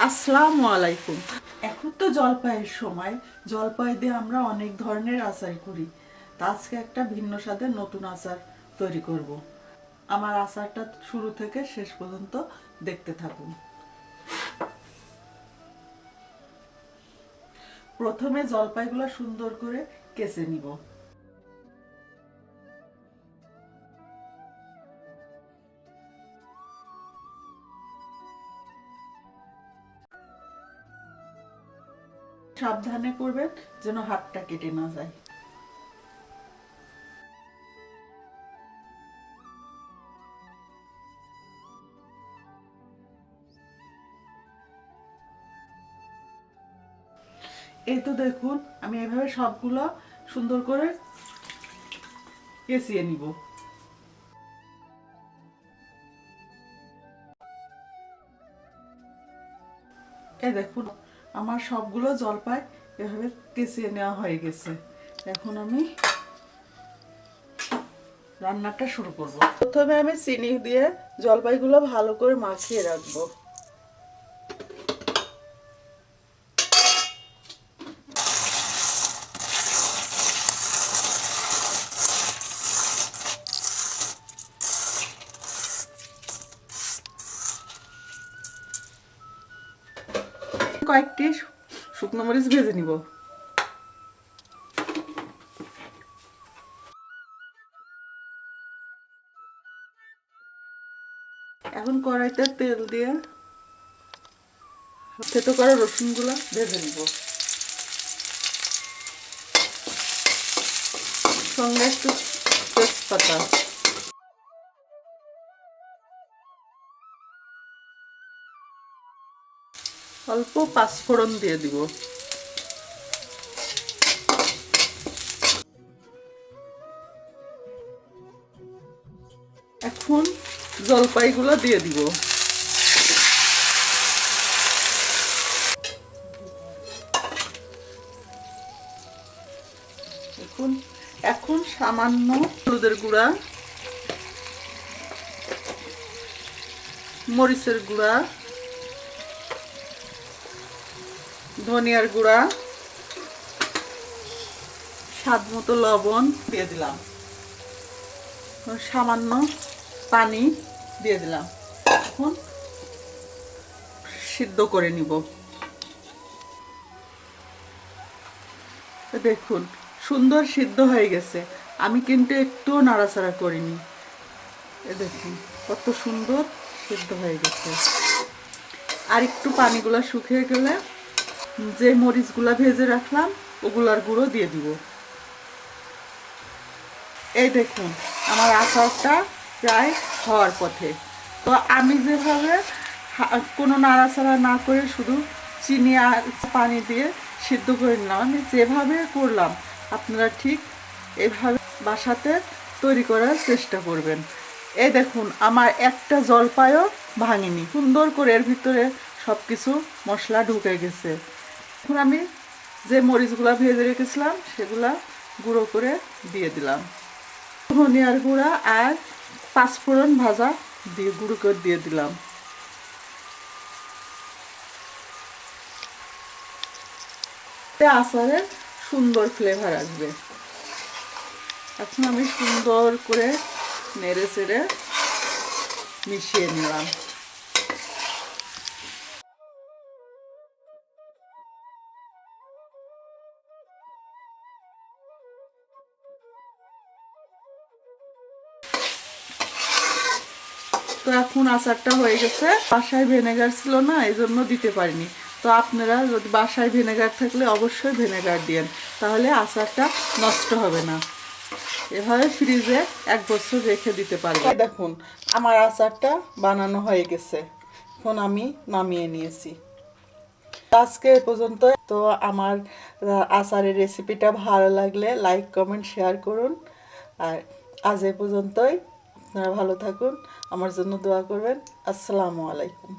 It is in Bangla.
আসসালামু আলাইকুম। এখন তো জলপাইয়ের সময়, জলপাই দিয়ে আমরা অনেক ধরনের আচার করি। তা আজকে একটা ভিন্ন স্বাদের নতুন আচার তৈরি করব। আমার আচারটা শুরু থেকে শেষ পর্যন্ত দেখতে থাকুন। প্রথমে জলপাইগুলো সুন্দর করে কেচে নিব। সাবধানে করবেন যেন হাতটা কেটে না যায়। এই তো দেখুন, আমি এভাবে সবগুলো সুন্দর করে কেচিয়ে নিব। এই দেখুন, আমার সবগুলো জলপাই এভাবে কেচিয়ে নেওয়া হয়ে গেছে। এখন আমি রান্নাটা শুরু করব। প্রথমে আমি চিনি দিয়ে জলপাইগুলো ভালো করে মাখিয়ে রাখবো। কয়েকটি শুকনো মরিচ ভেজে নিব। এখন কড়াইতে তেল দিয়ে থেতো করা রসুনগুলো ভেজে নিব। সঙ্গে একটু তেজপাতা, অল্প পাঁচফোড়ন দিয়ে দিব। এখন জলপাইগুলো দিয়ে দিব। এখন সামান্য হলুদের গুঁড়া, মরিচের গুঁড়া, ধনিয়ার গুঁড়া, স্বাদ মতো লবণ দিয়ে দিলাম। সামান্য পানি দিয়ে দিলাম। এখন সিদ্ধ করে নিব। দেখুন সুন্দর সিদ্ধ হয়ে গেছে। আমি কিন্তু একটুও নাড়াচাড়া করিনি। দেখুন কত সুন্দর সিদ্ধ হয়ে গেছে। আর একটু পানিগুলো শুকিয়ে গেলে যে মরিচগুলা ভেজে রাখলাম ওগুলার গুঁড়ো দিয়ে দিব। এই দেখুন আমার আচারটা প্রায় হওয়ার পথে। তো আমি যেভাবে কোনো নাড়াচাড়া না করে শুধু চিনি আর পানি দিয়ে সিদ্ধ করে নিলাম, আমি যেভাবে করলাম আপনারা ঠিক এভাবে বাসাতে তৈরি করার চেষ্টা করবেন। এই দেখুন আমার একটা জলপাইও ভাঙিনি, সুন্দর করে এর ভিতরে সব কিছু মশলা ঢুকে গেছে। এখন আমি যে মরিচগুলা ভেজে রেখেছিলাম সেগুলা গুঁড়ো করে দিয়ে দিলাম। ধনিয়ার গুঁড়া আর পাঁচফোড়ন ভাজা দিয়ে গুঁড়ো করে দিয়ে দিলাম। আচারের সুন্দর ফ্লেভার আসবে। এখন আমি সুন্দর করে নেড়ে চেড়ে মিশিয়ে নিলাম। তো এখন আচারটা হয়ে গেছে। বাসায় ভিনেগার ছিল না, এই জন্য দিতে পারিনি। তো আপনারা যদি বাসায় ভিনেগার থাকলে অবশ্যই ভিনেগার দিয়েন, তাহলে আচারটা নষ্ট হবে না। এভাবে ফ্রিজে 1 বছর রেখে দিতে পারবে। দেখুন আমার আচারটা বানানো হয়ে গেছে। এখন আমি নামিয়ে নিয়েছি। আজকে এ পর্যন্ত। তো আমার আচারের রেসিপিটা ভালো লাগলে লাইক কমেন্ট শেয়ার করুন। আর আজ এ পর্যন্তই। আপনারা ভালো থাকুন, আমার জন্য দোয়া করবেন। আসসালামু আলাইকুম।